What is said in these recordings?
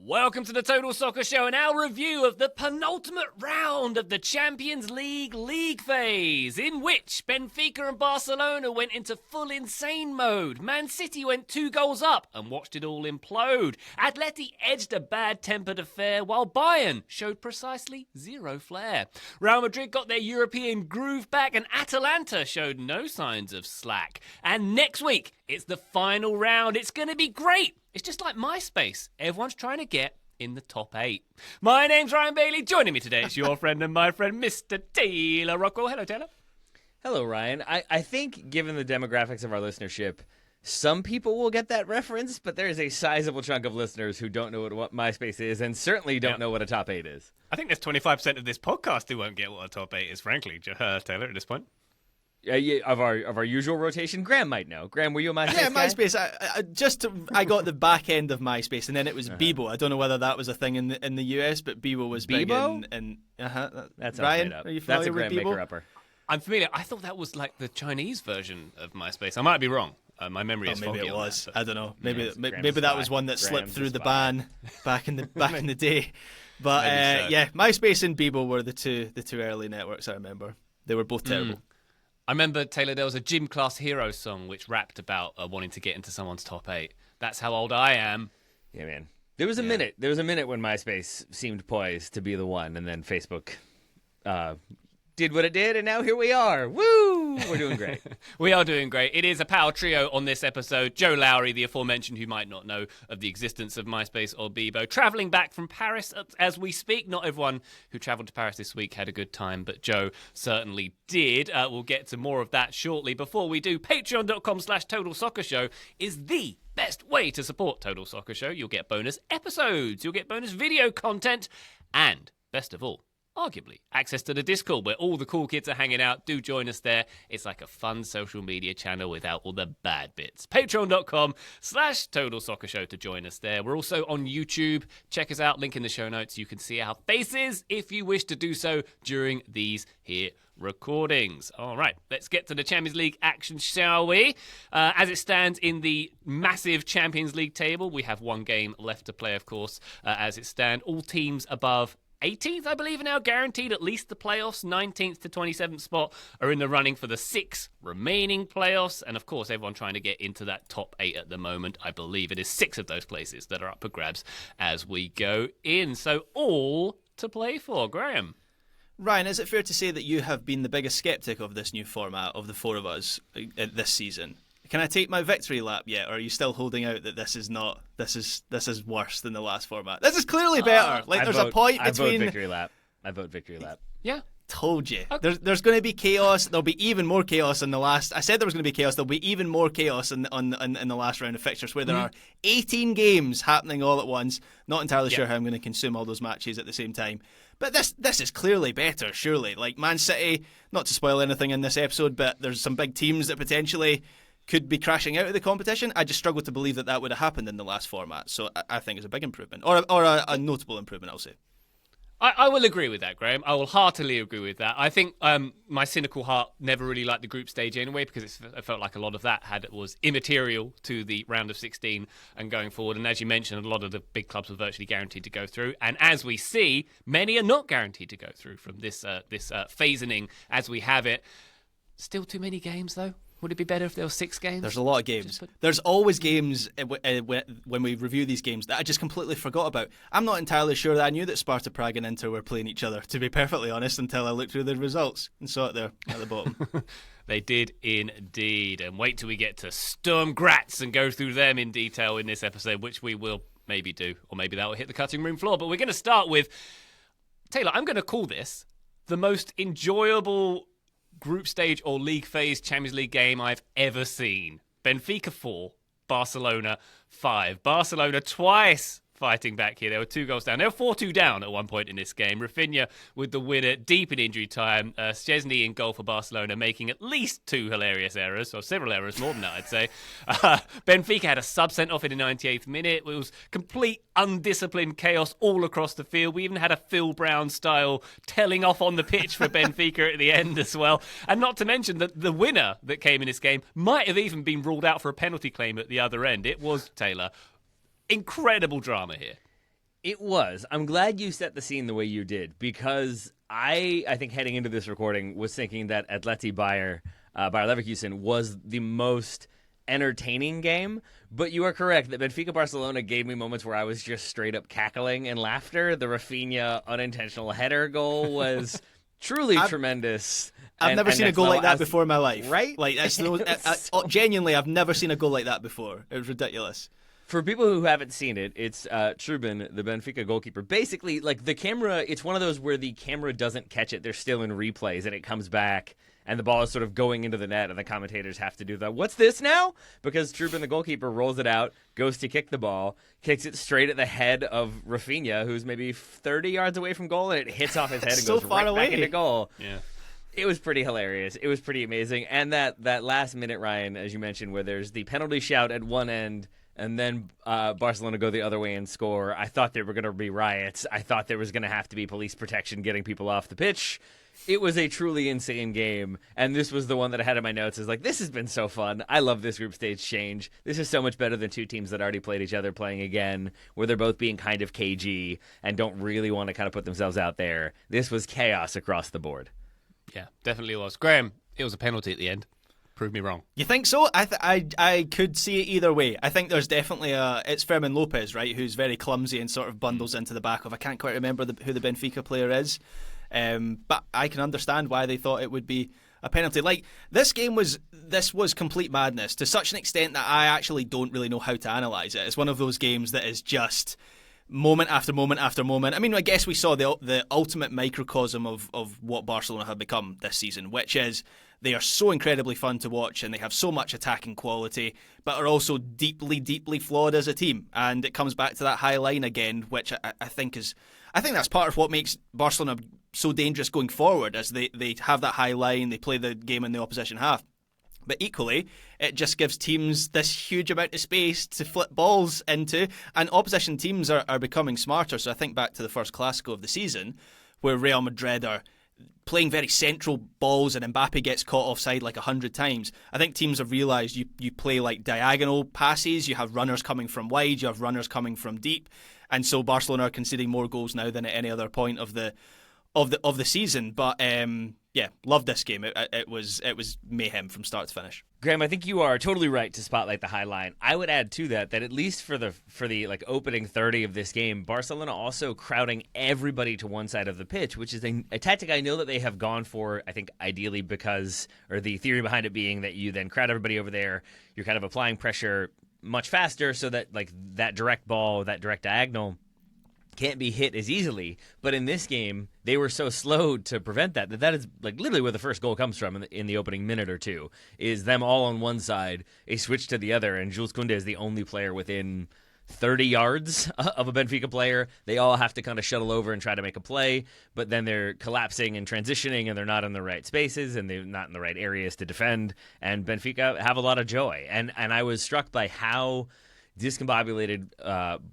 Welcome to the Total Soccer Show and our review of the penultimate round of the Champions League phase, in which Benfica and Barcelona went into full insane mode. Man City went 2 goals up and watched it all implode. Atleti edged a bad-tempered affair, while Bayern showed precisely zero flair. Real Madrid got their European groove back, and Atalanta showed no signs of slack. And next week, it's the final round. It's going to be great. It's just like MySpace. Everyone's trying to get in the top 8. My name's Ryan Bailey. Joining me today is your friend and my friend, Mr. Taylor Rockwell. Hello, Taylor. Hello, Ryan. I think, given the demographics of our listenership, some people will get that reference, but there is a sizable chunk of listeners who don't know what MySpace is and certainly don't know what a top 8 is. I think there's 25% of this podcast who won't get what a top 8 is, frankly, Taylor, at this point. Yeah, of our usual rotation, Graham might know. Graham, were you a MySpace guy? Yeah, MySpace. I got the back end of MySpace, and then it was Bebo. I don't know whether that was a thing in the US, but Bebo was big. Bebo? That's Ryan, are you familiar That's a with Graham Bebo? maker-upper. I'm familiar. I thought that was like the Chinese version of MySpace. I might be wrong. My memory is foggy. Maybe it was. I don't know. Maybe Graham's that spy. was one that slipped Graham's through the spy. ban back in the day. But Maybe so. yeah, MySpace and Bebo were the two early networks I remember. They were both terrible. I remember, Taylor, there was a Gym Class Hero song which rapped about wanting to get into someone's top 8. That's how old I am. Yeah, man. There was a minute. There was a minute when MySpace seemed poised to be the one, and then Facebook did what it did, and now here we are. Woo! We're doing great. We are doing great. It is a power trio on this episode. Joe Lowry, the aforementioned, who might not know of the existence of MySpace or Bebo, travelling back from Paris as we speak. Not everyone who travelled to Paris this week had a good time, but Joe certainly did. We'll get to more of that shortly. Before we do, patreon.com/Total Soccer Show is the best way to support Total Soccer Show. You'll get bonus episodes, you'll get bonus video content, and best of all, arguably, access to the Discord where all the cool kids are hanging out. Do join us there. It's like a fun social media channel without all the bad bits. Patreon.com/Total Soccer Show to join us there. We're also on YouTube. Check us out. Link in the show notes. You can see our faces if you wish to do so during these here recordings. All right, let's get to the Champions League action, shall we? As it stands in the massive Champions League table, we have one game left to play, of course. As it stands, all teams above 18th, I believe, are now guaranteed at least the playoffs. 19th to 27th spot are in the running for the 6 remaining playoffs. And, of course, everyone trying to get into that top 8 at the moment. I believe it is 6 of those places that are up for grabs as we go in. So all to play for. Graham. Ryan, is it fair to say that you have been the biggest sceptic of this new format of the four of us this season? Can I take my victory lap yet, or are you still holding out that this is worse than the last format? This is clearly better. There's a point between. I vote victory lap. Yeah. Told you. Okay. There's going to be chaos. There'll be even more chaos in the last. I said there was going to be chaos. There'll be even more chaos in the last round of fixtures, where there are 18 games happening all at once. Not entirely sure how I'm going to consume all those matches at the same time. But this is clearly better, surely. Like Man City, not to spoil anything in this episode, but there's some big teams that potentially could be crashing out of the competition. I just struggle to believe that would have happened in the last format. So I think it's a big improvement, or a notable improvement, I'll say. I will agree with that, Graham. I will heartily agree with that. I think my cynical heart never really liked the group stage anyway, because it felt like a lot of that was immaterial to the round of 16 and going forward. And as you mentioned, a lot of the big clubs were virtually guaranteed to go through. And as we see, many are not guaranteed to go through from this phasing as we have it. Still too many games, though. Would it be better if there were 6 games? There's a lot of games. There's always games when we review these games that I just completely forgot about. I'm not entirely sure that I knew that Sparta Prague and Inter were playing each other, to be perfectly honest, until I looked through the results and saw it there at the bottom. They did indeed. And wait till we get to Sturm Graz and go through them in detail in this episode, which we will maybe do, or maybe that will hit the cutting room floor. But we're going to start with, Taylor, I'm going to call this the most enjoyable group stage or league phase Champions League game I've ever seen. Benfica 4, Barcelona 5. Barcelona twice fighting back here. They were 2 goals down. They were 4-2 down at one point in this game. Rafinha with the winner deep in injury time. Szczesny in goal for Barcelona, making at least 2 hilarious errors, or several errors, more than that, I'd say. Benfica had a sub sent off in the 98th minute. It was complete undisciplined chaos all across the field. We even had a Phil Brown style telling off on the pitch for Benfica at the end as well. And not to mention that the winner that came in this game might have even been ruled out for a penalty claim at the other end. It was, Taylor, incredible drama here. It was. I'm glad you set the scene the way you did, because I think heading into this recording was thinking that Bayer Leverkusen was the most entertaining game, but you are correct that Benfica Barcelona gave me moments where I was just straight up cackling in laughter. The Rafinha unintentional header goal was truly tremendous. I've never seen a goal like that before in my life. Right? Like, genuinely, I've never seen a goal like that before. It was ridiculous. For people who haven't seen it, it's Trubin, the Benfica goalkeeper. Basically, like, the camera, it's one of those where the camera doesn't catch it. They're still in replays, and it comes back, and the ball is sort of going into the net, and the commentators have to do the, what's this now? Because Trubin, the goalkeeper, rolls it out, goes to kick the ball, kicks it straight at the head of Rafinha, who's maybe 30 yards away from goal, and it hits off his head and so goes right away. back into goal. Yeah. It was pretty hilarious. It was pretty amazing. And that last minute, Ryan, as you mentioned, where there's the penalty shout at one end, and then Barcelona go the other way and score. I thought there were going to be riots. I thought there was going to have to be police protection getting people off the pitch. It was a truly insane game, and this was the one that I had in my notes. Is like, this has been so fun. I love this group stage change. This is so much better than two teams that already played each other playing again, where they're both being kind of cagey and don't really want to kind of put themselves out there. This was chaos across the board. Yeah, definitely was. Graham, it was a penalty at the end. Prove me wrong. You think so? I could see it either way. I think there's definitely it's Fermin Lopez, right, who's very clumsy and sort of bundles into the back of, I can't quite remember who the Benfica player is, but I can understand why they thought it would be a penalty. Like, this was complete madness to such an extent that I actually don't really know how to analyse it. It's one of those games that is just moment after moment after moment. I mean, I guess we saw the ultimate microcosm of what Barcelona have become this season, which is they are so incredibly fun to watch and they have so much attacking quality, but are also deeply, deeply flawed as a team. And it comes back to that high line again, which I think that's part of what makes Barcelona so dangerous going forward, as they have that high line, they play the game in the opposition half. But equally, it just gives teams this huge amount of space to flip balls into, and opposition teams are becoming smarter. So I think back to the first Clásico of the season, where Real Madrid are playing very central balls and Mbappe gets caught offside like 100 times. I think teams have realised you play like diagonal passes, you have runners coming from wide, you have runners coming from deep, and so Barcelona are conceding more goals now than at any other point of the season. But yeah, loved this game. It was mayhem from start to finish. Graham, I think you are totally right to spotlight the high line. I would add to that at least for the like opening 30 of this game, Barcelona also crowding everybody to one side of the pitch, which is a tactic I know that they have gone for, I think ideally because, or the theory behind it being that you then crowd everybody over there, you're kind of applying pressure much faster so that like that direct ball, that direct diagonal can't be hit as easily. But in this game, they were so slow to prevent that is like literally where the first goal comes from in the opening minute or two, is them all on one side, a switch to the other, and Jules Koundé is the only player within 30 yards of a Benfica player. They all have to kind of shuttle over and try to make a play, but then they're collapsing and transitioning, and they're not in the right spaces, and they're not in the right areas to defend, and Benfica have a lot of joy. And I was struck by how discombobulated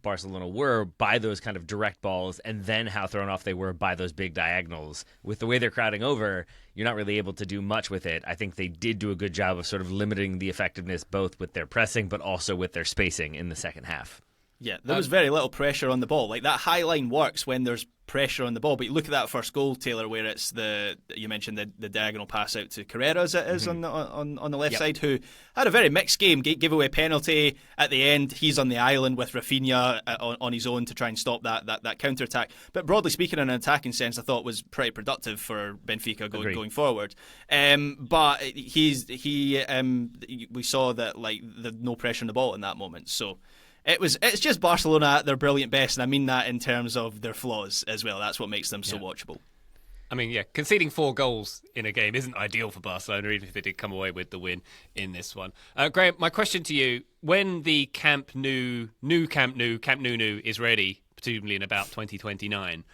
Barcelona were by those kind of direct balls, and then how thrown off they were by those big diagonals. With the way they're crowding over, you're not really able to do much with it. I think they did do a good job of sort of limiting the effectiveness both with their pressing but also with their spacing in the second half. Yeah, there was very little pressure on the ball. Like, that high line works when there's pressure on the ball, but you look at that first goal, Taylor, where it's you mentioned the diagonal pass out to Carrera, as it is on the left side, who had a very mixed game, gave away a penalty at the end. He's on the island with Rafinha on his own to try and stop that counter attack. But broadly speaking, in an attacking sense, I thought was pretty productive for Benfica going forward. But we saw that like the no pressure on the ball in that moment. So it's just Barcelona at their brilliant best, and I mean that in terms of their flaws as well. That's what makes them so watchable. I mean, yeah, conceding 4 goals in a game isn't ideal for Barcelona, even if they did come away with the win in this one. Graham, my question to you, when the Camp Nou is ready, presumably in about 2029,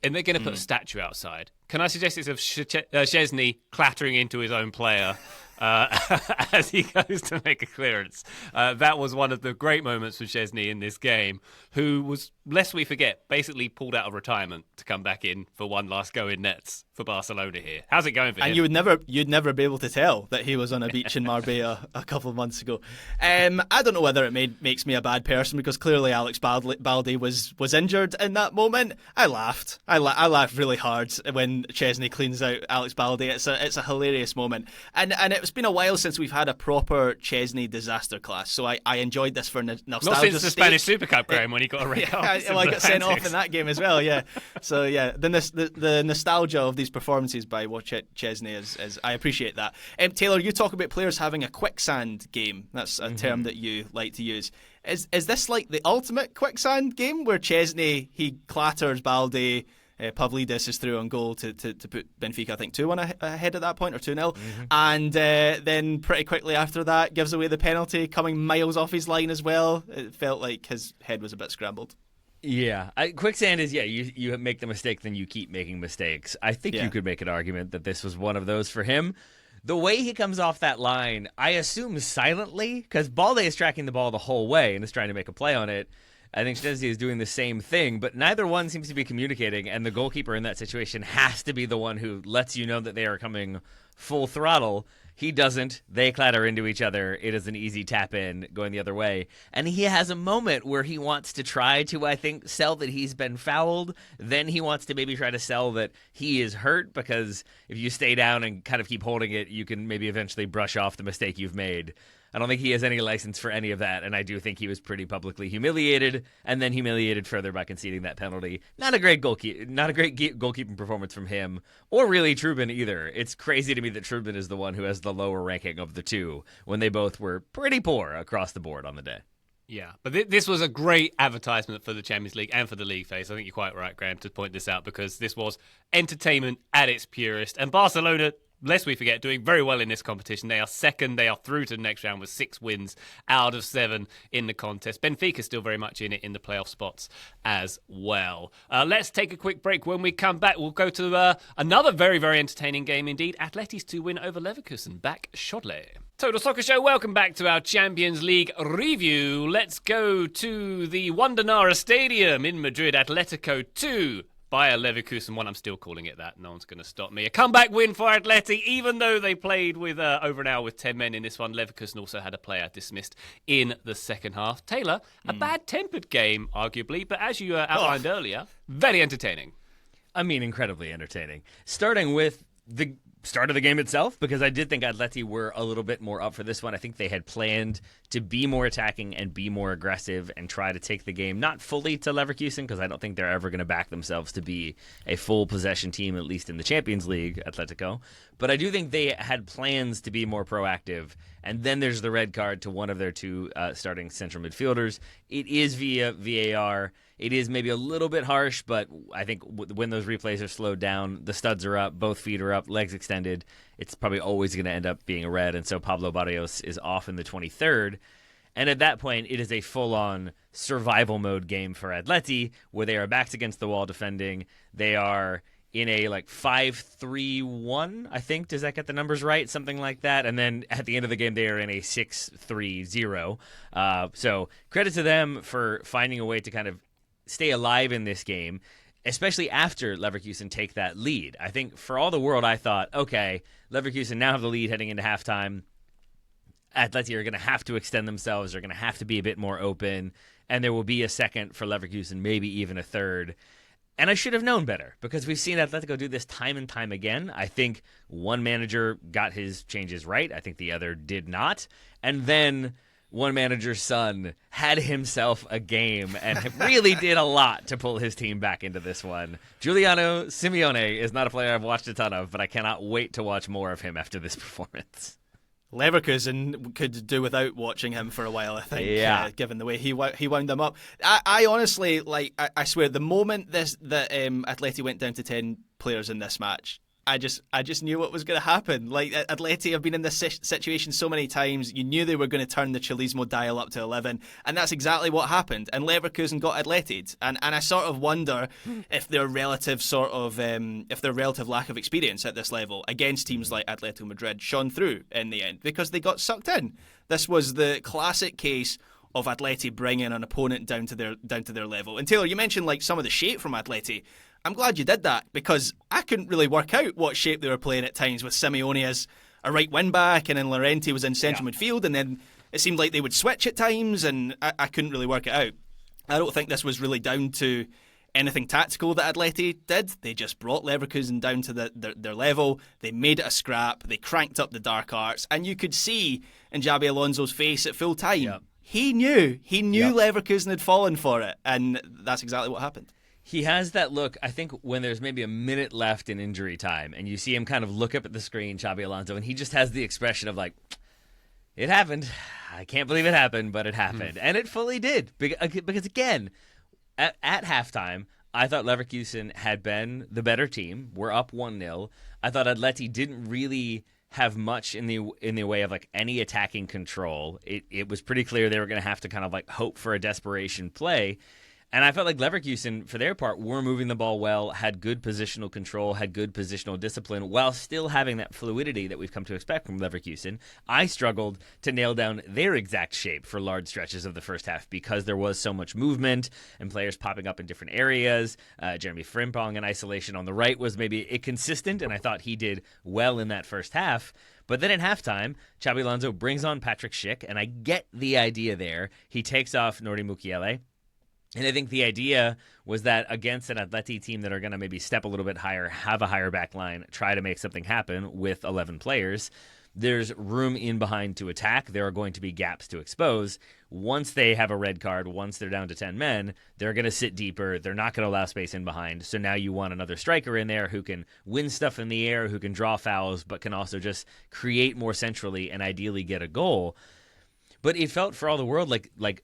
and they're going to put a statue outside, can I suggest it's of Szczesny clattering into his own player as he goes to make a clearance. That was one of the great moments for Szczesny in this game, who was, lest we forget, basically pulled out of retirement to come back in for one last go in nets for Barcelona here. How's it going for him? And you'd never be able to tell that he was on a beach in Marbella a couple of months ago. I don't know whether it makes me a bad person, because clearly Alex Balde was injured in that moment. I laughed. I laughed really hard when Szczesny cleans out Alex Balde. It's a hilarious moment, and it's been a while since we've had a proper Szczesny disaster class. So I enjoyed this for nostalgia. Not since the Spanish Super Cup, Graham, when he got a red card. I got sent off in that game as well. Yeah. So yeah, the nostalgia of these performances by Szczesny is I appreciate that. Taylor, you talk about players having a quicksand game. That's a term that you like to use. Is this like the ultimate quicksand game where Szczesny, he clatters Balde, Pavlidis is through on goal to put Benfica, I think, 2-1 ahead at that point, or 2-0, and then pretty quickly after that gives away the penalty, coming miles off his line as well. It felt like his head was a bit scrambled. Yeah, quicksand is, you make the mistake, then you keep making mistakes. I think you could make an argument that this was one of those for him. The way he comes off that line, I assume silently, because Balde is tracking the ball the whole way and is trying to make a play on it. I think Szczesny is doing the same thing, but neither one seems to be communicating, and the goalkeeper in that situation has to be the one who lets you know that they are coming full throttle. He doesn't. They clatter into each other. It is an easy tap in going the other way. And he has a moment where he wants to try to, I think, sell that he's been fouled. Then he wants to maybe try to sell that he is hurt, because if you stay down and kind of keep holding it, you can maybe eventually brush off the mistake you've made. I don't think he has any license for any of that, and I do think he was pretty publicly humiliated, and then humiliated further by conceding that penalty. Not a great goalkeeping performance from him, or really Trubin either. It's crazy to me that Trubin is the one who has the lower ranking of the two, when they both were pretty poor across the board on the day. Yeah, but this was a great advertisement for the Champions League and for the league phase. I think you're quite right, Graham, to point this out, because this was entertainment at its purest, and Barcelona, lest we forget, doing very well in this competition. They are second. They are through to the next round with 6 wins out of 7 in the contest. Benfica still very much in it in the playoff spots as well. Let's take a quick break. When we come back, we'll go to another very, very entertaining game indeed. Atleti's 2 win over Leverkusen. Back shortly. Total Soccer Show, welcome back to our Champions League review. Let's go to the Wandanara Stadium in Madrid. Atletico 2. Bayer Leverkusen 1. I'm still calling it that. No one's going to stop me. A comeback win for Atleti, even though they played with over an hour with 10 men in this one. Leverkusen also had a player dismissed in the second half. Taylor, a bad-tempered game, arguably, but as you outlined earlier, very entertaining. I mean, incredibly entertaining. Starting with the start of the game itself, because I did think Atleti were a little bit more up for this one. I think they had planned to be more attacking and be more aggressive and try to take the game, not fully to Leverkusen, because I don't think they're ever going to back themselves to be a full possession team, at least in the Champions League, Atletico. But I do think they had plans to be more proactive. And then there's the red card to one of their 2 starting central midfielders. It is via VAR. It is maybe a little bit harsh, but I think when those replays are slowed down, the studs are up, both feet are up, legs extended, it's probably always going to end up being a red. And so Pablo Barrios is off in the 23rd. And at that point, it is a full-on survival mode game for Atleti, where they are backs against the wall defending. They are in a 5-3-1, I think. Does that get the numbers right? Something like that. And then at the end of the game, they are in a 6-3-0. So credit to them for finding a way to kind of stay alive in this game, especially after Leverkusen take that lead. I think for all the world, I thought, okay, Leverkusen now have the lead heading into halftime. Atleti are going to have to extend themselves. They're going to have to be a bit more open, and there will be a second for Leverkusen, maybe even a third. And I should have known better, because we've seen Atletico do this time and time again. I think one manager got his changes right. I think the other did not. And then one manager's son had himself a game and really did a lot to pull his team back into this one. Giuliano Simeone is not a player I've watched a ton of, but I cannot wait to watch more of him after this performance. Leverkusen could do without watching him for a while, I think, given the way he wound them up. I honestly, I swear, the moment that Atleti went down to 10 players in this match, I just knew what was going to happen. Like, Atleti have been in this situation so many times. You knew they were going to turn the Chilismo dial up to 11, and that's exactly what happened. And Leverkusen got Atleti'd. And I sort of wonder if their relative lack of experience at this level against teams like Atletico Madrid shone through in the end, because they got sucked in. This was the classic case of Atleti bringing an opponent down to their level. And Taylor, you mentioned like some of the shape from Atleti. I'm glad you did that, because I couldn't really work out what shape they were playing at times, with Simeone as a right wing back and then Llorente was in central midfield, and then it seemed like they would switch at times, and I couldn't really work it out. I don't think this was really down to anything tactical that Atleti did. They just brought Leverkusen down to their level. They made it a scrap. They cranked up the dark arts, and you could see in Xabi Alonso's face at full time. Yep. He knew Leverkusen had fallen for it, and that's exactly what happened. He has that look, I think, when there's maybe a minute left in injury time, and you see him kind of look up at the screen, Xabi Alonso, and he just has the expression of like, it happened. I can't believe it happened, but it happened. And it fully did. Because again, at halftime, I thought Leverkusen had been the better team. We're up 1-0. I thought Atleti didn't really have much in the way of like any attacking control. It was pretty clear they were going to have to kind of like hope for a desperation play. And I felt like Leverkusen, for their part, were moving the ball well, had good positional control, had good positional discipline, while still having that fluidity that we've come to expect from Leverkusen. I struggled to nail down their exact shape for large stretches of the first half, because there was so much movement and players popping up in different areas. Jeremy Frimpong in isolation on the right was maybe inconsistent, and I thought he did well in that first half. But then at halftime, Xabi Alonso brings on Patrick Schick, and I get the idea there. He takes off Nori Mukiele. And I think the idea was that against an Atleti team that are going to maybe step a little bit higher, have a higher back line, try to make something happen with 11 players, there's room in behind to attack. There are going to be gaps to expose. Once they have a red card, once they're down to 10 men, they're going to sit deeper. They're not going to allow space in behind. So now you want another striker in there who can win stuff in the air, who can draw fouls, but can also just create more centrally and ideally get a goal. But it felt for all the world like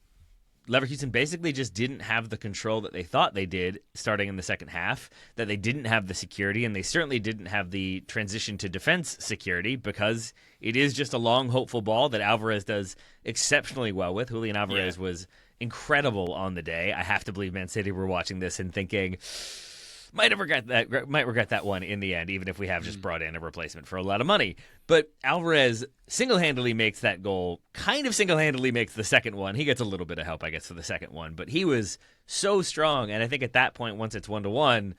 Leverkusen basically just didn't have the control that they thought they did starting in the second half, that they didn't have the security, and they certainly didn't have the transition to defense security, because it is just a long, hopeful ball that Alvarez does exceptionally well with. Julian Alvarez was incredible on the day. I have to believe Man City were watching this and thinking, might regret that one in the end, even if we have just brought in a replacement for a lot of money. But Alvarez single-handedly makes that goal, kind of single-handedly makes the second one. He gets a little bit of help, I guess, for the second one. But he was so strong, and I think at that point, once it's 1-1,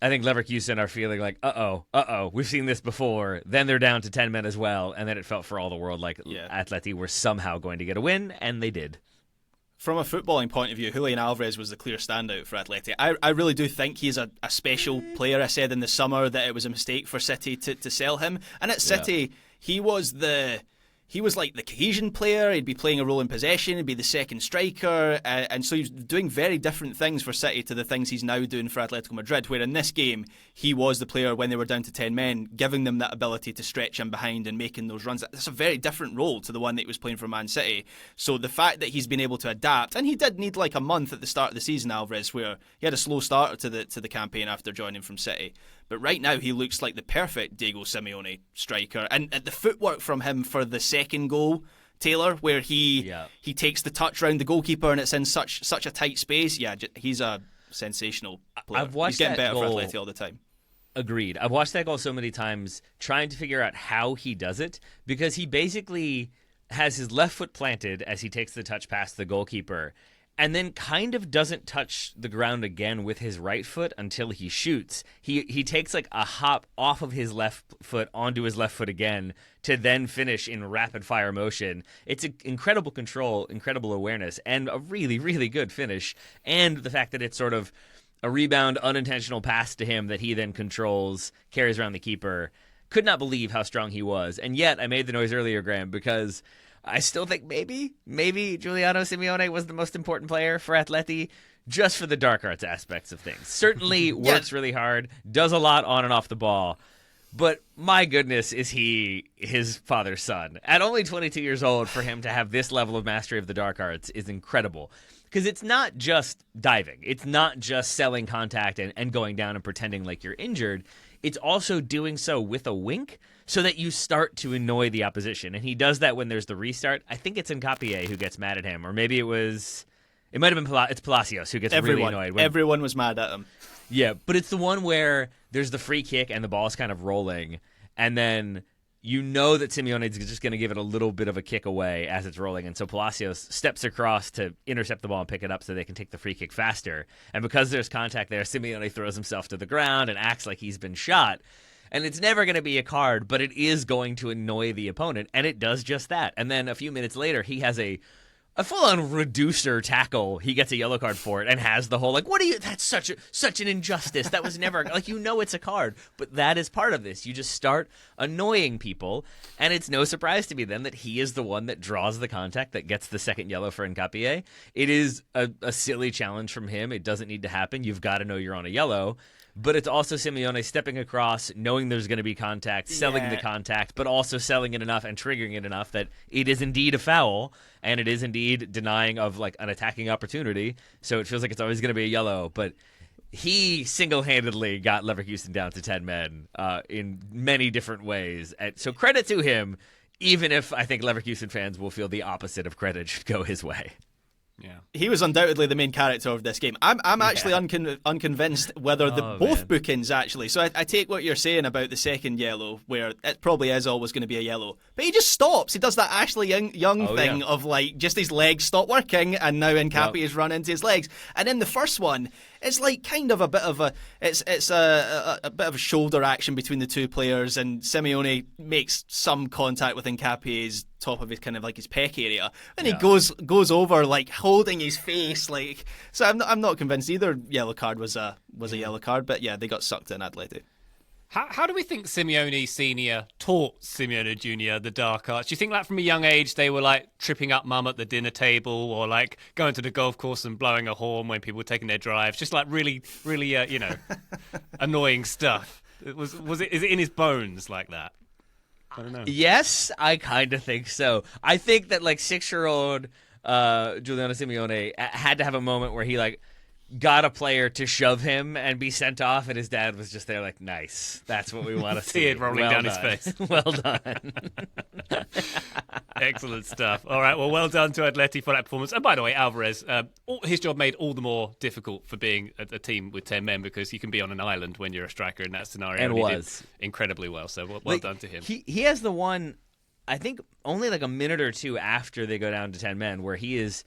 I think Leverkusen are feeling like, uh-oh, we've seen this before. Then they're down to 10 men as well, and then it felt for all the world like Atleti were somehow going to get a win, and they did. From a footballing point of view, Julian Alvarez was the clear standout for Atleti. I really do think he's a special player. I said in the summer that it was a mistake for City to sell him. And at City, he was like the cohesion player. He'd be playing a role in possession. He'd be the second striker. And so he's doing very different things for City to the things he's now doing for Atletico Madrid, where in this game, he was the player when they were down to 10 men, giving them that ability to stretch in behind and making those runs. That's a very different role to the one that he was playing for Man City. So the fact that he's been able to adapt, and he did need like a month at the start of the season, Alvarez, where he had a slow start to the campaign after joining from City. But right now, he looks like the perfect Diego Simeone striker. And the footwork from him for the second goal, Taylor, where he takes the touch round the goalkeeper and it's in such a tight space. Yeah, he's a sensational player. He's getting better for Atleti all the time. Agreed. I've watched that goal so many times trying to figure out how he does it, because he basically has his left foot planted as he takes the touch past the goalkeeper, and then kind of doesn't touch the ground again with his right foot until he shoots. He takes like a hop off of his left foot onto his left foot again to then finish in rapid fire motion. It's an incredible control, incredible awareness, and a really, really good finish. And the fact that it's sort of a rebound, unintentional pass to him that he then controls, carries around the keeper. Could not believe how strong he was. And yet, I made the noise earlier, Graham, because I still think maybe Giuliano Simeone was the most important player for Atleti, just for the dark arts aspects of things. Certainly works really hard, does a lot on and off the ball. But my goodness, is he his father's son. At only 22 years old, for him to have this level of mastery of the dark arts is incredible. Because it's not just diving. It's not just selling contact and going down and pretending like you're injured. it's also doing so with a wink so that you start to annoy the opposition. And he does that when there's the restart. I think it's Nkapie who gets mad at him, or maybe it might have been it's Palacios who gets really annoyed. Everyone was mad at him. Yeah, but it's the one where there's the free kick and the ball's kind of rolling, and then you know that Simeone's just going to give it a little bit of a kick away as it's rolling, and so Palacios steps across to intercept the ball and pick it up so they can take the free kick faster. And because there's contact there, Simeone throws himself to the ground and acts like he's been shot. And it's never going to be a card, but it is going to annoy the opponent, and it does just that. And then a few minutes later, he has a full-on reducer tackle. He gets a yellow card for it and has the whole, like, what are you, that's such an injustice. That was never, like, it's a card. But that is part of this. You just start annoying people, and it's no surprise to me then that he is the one that draws the contact that gets the second yellow for Nkapie. It is a silly challenge from him. It doesn't need to happen. You've got to know you're on a yellow. But it's also Simeone stepping across, knowing there's going to be contact, selling the contact, but also selling it enough and triggering it enough that it is indeed a foul, and it is indeed denying of like an attacking opportunity. So it feels like it's always going to be a yellow. But he single-handedly got Leverkusen down to 10 men in many different ways. And so credit to him, even if I think Leverkusen fans will feel the opposite of credit should go his way. Yeah, he was undoubtedly the main character of this game. I'm actually unconvinced whether both bookings actually. So I take what you're saying about the second yellow, where it probably is always going to be a yellow, but he just stops. He does that Ashley Young thing of like just his legs stop working, and now Nkapie has run into his legs. And in the first one, it's like kind of a bit of a bit of a shoulder action between the two players, and Simeone makes some contact with Nkapie's top of his kind of like his pec area, and he goes over like holding his face, like. So I'm not convinced either yellow card was a yellow card, but yeah, they got sucked in Atletico. How do we think Simeone Senior taught Simeone Junior the dark arts? Do you think like from a young age they were like tripping up mum at the dinner table, or like going to the golf course and blowing a horn when people were taking their drives? Just like really, really, annoying stuff. Is it in his bones like that? I don't know. Yes, I kind of think so. I think that like 6-year-old Giuliano Simeone had to have a moment where he like got a player to shove him and be sent off, and his dad was just there like, nice. That's what we want to see. Tears rolling down his face. Well done. Excellent stuff. All right, well done to Atleti for that performance. And by the way, Alvarez, his job made all the more difficult for being a team with 10 men, because you can be on an island when you're a striker in that scenario. And he was. did incredibly well, so well done to him. He has the one, I think, only like a minute or two after they go down to 10 men where he is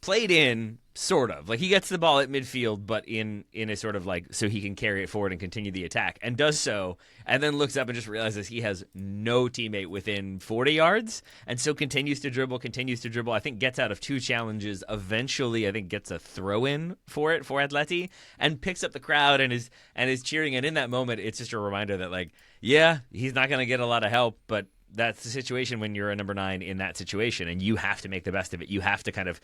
played in, sort of. Like, he gets the ball at midfield, but in a sort of like, so he can carry it forward and continue the attack, and does so, and then looks up and just realizes he has no teammate within 40 yards, and so continues to dribble, I think gets out of 2 challenges, eventually I think gets a throw-in for Atleti, and picks up the crowd and is cheering, and in that moment, it's just a reminder that, like, yeah, he's not going to get a lot of help, but that's the situation when you're a number 9 in that situation, and you have to make the best of it. You have to kind of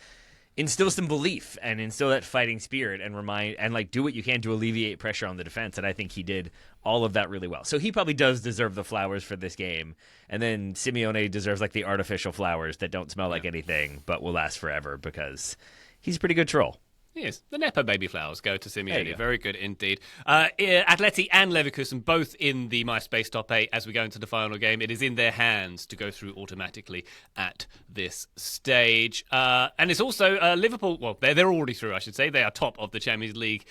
instill some belief and instill that fighting spirit and remind and like do what you can to alleviate pressure on the defense. And I think he did all of that really well. So he probably does deserve the flowers for this game. And then Simeone deserves like the artificial flowers that don't smell like anything but will last forever, because he's a pretty good troll. Yes, the Nepo baby flowers go to Simeone. Very good indeed. Atleti and Leverkusen both in the MySpace top 8 as we go into the final game. It is in their hands to go through automatically at this stage. And it's also Liverpool. Well, they're already through, I should say. They are top of the Champions League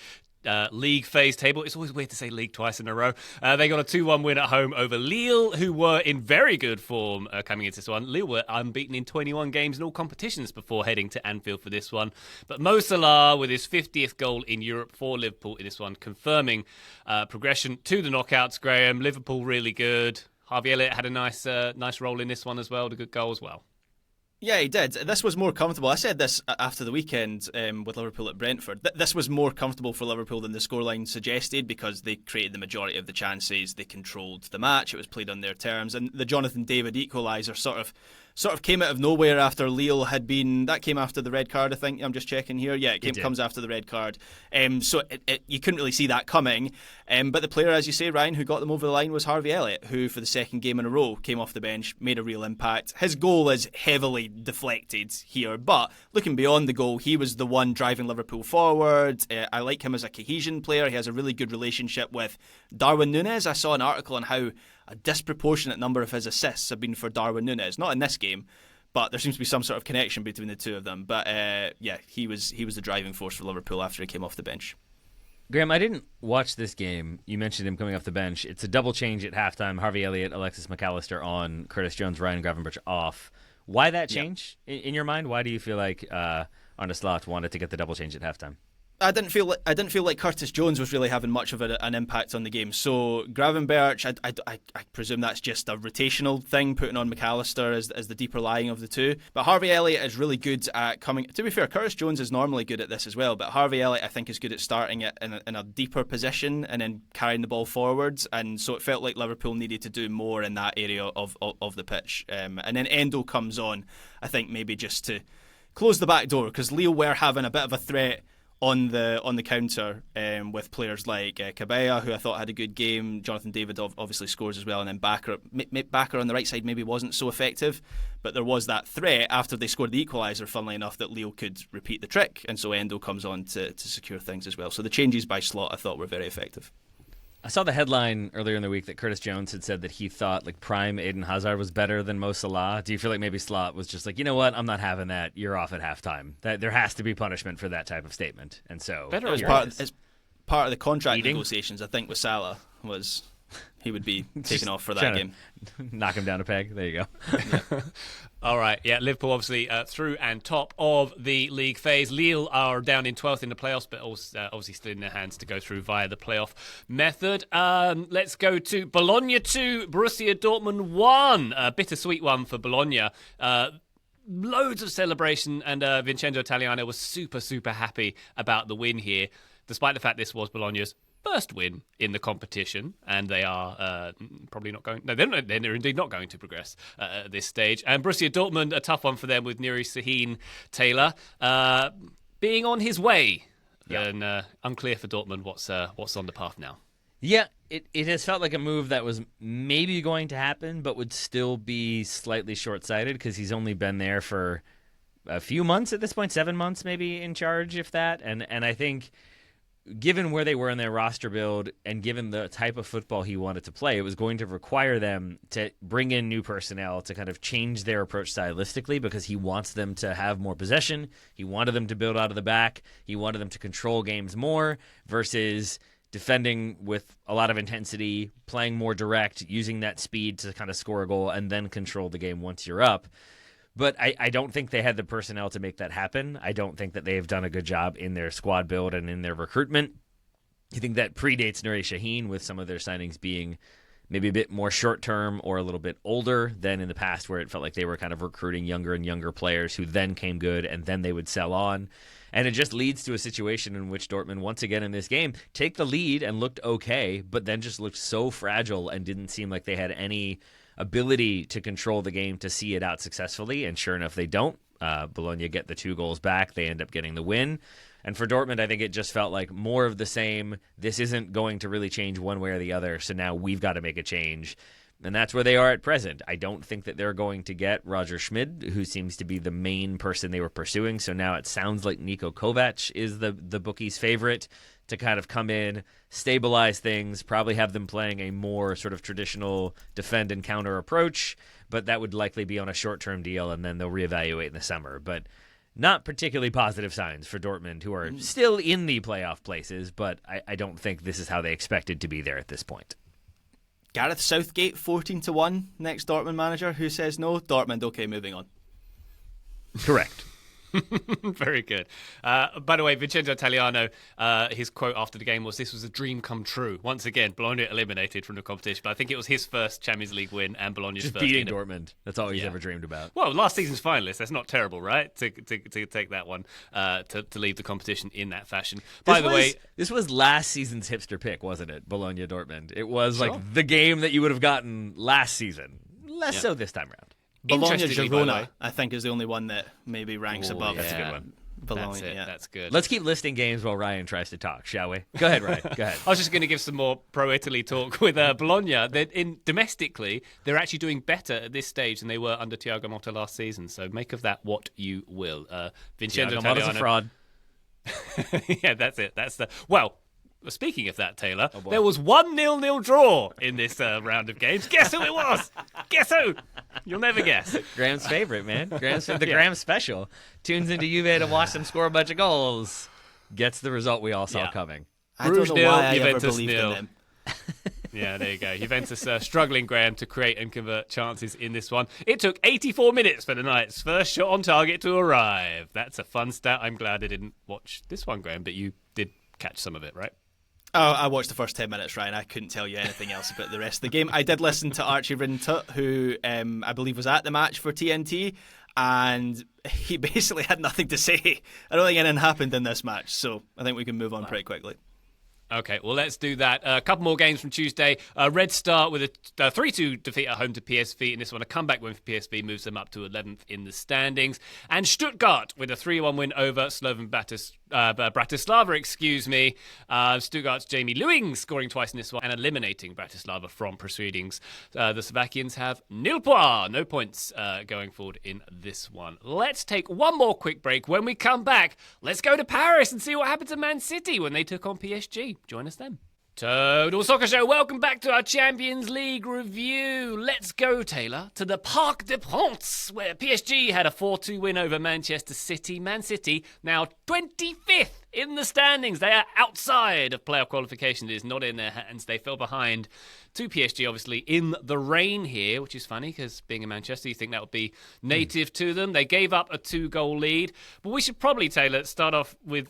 league phase table. It's always weird to say league twice in a row. They got a 2-1 win at home over Lille, who were in very good form coming into this one. Lille were unbeaten in 21 games in all competitions before heading to Anfield for this one. But Mo Salah with his 50th goal in Europe for Liverpool in this one, confirming progression to the knockouts. Graham, Liverpool really good. Harvey Elliott had a nice role in this one as well, a good goal as well. Yeah, he did. This was more comfortable. I said this after the weekend with Liverpool at Brentford. This was more comfortable for Liverpool than the scoreline suggested, because they created the majority of the chances. They controlled the match. It was played on their terms. And the Jonathan David equaliser sort of sort of came out of nowhere after Lille had been. That came after the red card, I think. I'm just checking here. Yeah, comes after the red card. So you couldn't really see that coming. But the player, as you say, Ryan, who got them over the line was Harvey Elliott, who for the second game in a row came off the bench, made a real impact. His goal is heavily deflected here, but looking beyond the goal, he was the one driving Liverpool forward. I like him as a cohesion player. He has a really good relationship with Darwin Núñez. I saw an article on how a disproportionate number of his assists have been for Darwin Núñez. Not in this game, but there seems to be some sort of connection between the two of them. But he was the driving force for Liverpool after he came off the bench. Graham, I didn't watch this game. You mentioned him coming off the bench. It's a double change at halftime. Harvey Elliott, Alexis McAllister on, Curtis Jones, Ryan Gravenberch off. Why that change in your mind? Why do you feel like Arne Slot wanted to get the double change at halftime? I didn't feel like Curtis Jones was really having much of an impact on the game. So Gravenberch, I presume that's just a rotational thing, putting on McAllister as the deeper lying of the two. But Harvey Elliott is really good at coming. To be fair, Curtis Jones is normally good at this as well. But Harvey Elliott, I think, is good at starting it in a deeper position and then carrying the ball forwards. And so it felt like Liverpool needed to do more in that area of the pitch. And then Endo comes on, I think, maybe just to close the back door, because Lille were having a bit of a threat on the counter with players like Cabella, who I thought had a good game. Jonathan David obviously scores as well, and then Bakker on the right side maybe wasn't so effective, but there was that threat after they scored the equaliser, funnily enough, that Lille could repeat the trick, and so Endo comes on to secure things as well. So the changes by Slot I thought were very effective. I saw the headline earlier in the week that Curtis Jones had said that he thought like prime Eden Hazard was better than Mo Salah. Do you feel like maybe Slot was just like, you know what, I'm not having that. You're off at halftime. That there has to be punishment for that type of statement, and so better as part of the contract negotiations, I think with Salah was he would be taken off for that game. Knock him down a peg. There you go. All right, Liverpool obviously through and top of the league phase. Lille are down in 12th in the playoffs, but also, obviously still in their hands to go through via the playoff method. Let's go to Bologna 2, Borussia Dortmund 1. A bittersweet one for Bologna. Loads of celebration, and Vincenzo Italiano was super, super happy about the win here, despite the fact this was Bologna's first win in the competition, and they are probably not going. No, they're indeed not going to progress at this stage. And Borussia Dortmund, a tough one for them with Nuri Sahin Taylor being on his way. Yep. And unclear for Dortmund what's on the path now. Yeah, it has felt like a move that was maybe going to happen, but would still be slightly short-sighted because he's only been there for a few months at this point, 7 months maybe in charge, if that. And I think, given where they were in their roster build and given the type of football he wanted to play, it was going to require them to bring in new personnel to kind of change their approach stylistically, because he wants them to have more possession. He wanted them to build out of the back. He wanted them to control games more versus defending with a lot of intensity, playing more direct, using that speed to kind of score a goal and then control the game once you're up. But I don't think they had the personnel to make that happen. I don't think that they've done a good job in their squad build and in their recruitment. I think that predates Nuri Sahin, with some of their signings being maybe a bit more short-term or a little bit older than in the past, where it felt like they were kind of recruiting younger and younger players who then came good and then they would sell on. And it just leads to a situation in which Dortmund, once again in this game, take the lead and looked okay, but then just looked so fragile and didn't seem like they had any ability to control the game to see it out successfully. And sure enough, they don't. Bologna get the 2 goals back. They end up getting the win. And for Dortmund, I think it just felt like more of the same. This isn't going to really change one way or the other, so now we've got to make a change. And that's where they are at present. I don't think that they're going to get Roger Schmid, who seems to be the main person they were pursuing. So now it sounds like Niko Kovac is the bookies' favorite to kind of come in, stabilize things, probably have them playing a more sort of traditional defend and counter approach, but that would likely be on a short-term deal, and then they'll reevaluate in the summer. But not particularly positive signs for Dortmund, who are still in the playoff places, but I don't think this is how they expected to be there at this point. Gareth Southgate 14-1 next Dortmund manager. Who says no? Dortmund. Okay, moving on. Correct. Very good. By the way, Vincenzo Italiano, his quote after the game was, "This was a dream come true." Once again, Bologna eliminated from the competition, but I think it was his first Champions League win and Bologna's just first beating Dortmund. That's all he's ever dreamed about. Well, last season's finalist. That's not terrible, right? To take that one, to leave the competition in that fashion. By the way, this was last season's hipster pick, wasn't it? Bologna Dortmund. It was like the game that you would have gotten last season. Less so this time around. Bologna Interestingly, by the way- Girona, I think, is the only one that maybe ranks Ooh, above. that's a good one. Bologna, That's it. yeah. That's good. Let's keep listing games while Ryan tries to talk, shall we? Go ahead, Ryan. Go ahead. I was just going to give some more pro-Italy talk with Bologna. Domestically, they're actually doing better at this stage than they were under Thiago Motta last season. So make of that what you will. Vincenzo Thiago Motta's a Italiano. fraud. Yeah, that's it. Well, speaking of that, Taylor, there was 1-0 draw in this round of games. Guess who it was? Guess who? You'll never guess. Graham's favorite, man. Graham special. Tunes into Juve to watch them score a bunch of goals. Gets the result we all saw coming. I don't Bruges know 0, why I ever Juventus believed in 0. them. Yeah, there you go. Juventus struggling, Graham, to create and convert chances in this one. It took 84 minutes for the Knights' first shot on target to arrive. That's a fun stat. I'm glad I didn't watch this one, Graham, but you did catch some of it, right? Oh, I watched the first 10 minutes, Ryan. I couldn't tell you anything else about the rest of the game. I did listen to Archie Rintut, who I believe was at the match for TNT, and he basically had nothing to say. I don't think anything happened in this match, so I think we can move on pretty quickly. Okay, well, let's do that. A couple more games from Tuesday. Red start with a 3-2 defeat at home to PSV. In this one, a comeback win for PSV moves them up to 11th in the standings. And Stuttgart with a 3-1 win over Slovan Bratislava. Stuttgart's Jamie Lewing scoring twice in this one and eliminating Bratislava from proceedings. The Slovakians have nil points, no points going forward in this one. Let's take one more quick break. When we come back, let's go to Paris and see what happened to Man City when they took on PSG. Join us then. Total Soccer Show, welcome back to our Champions League review. Let's go, Taylor, to the Parc des Princes, where PSG had a 4-2 win over Manchester City. Man City now 25th in the standings. They are outside of playoff qualification. It is not in their hands. They fell behind to PSG, obviously, in the rain here, which is funny because being in Manchester, you think that would be native to them. They gave up a 2-goal lead. But we should probably, Taylor, start off with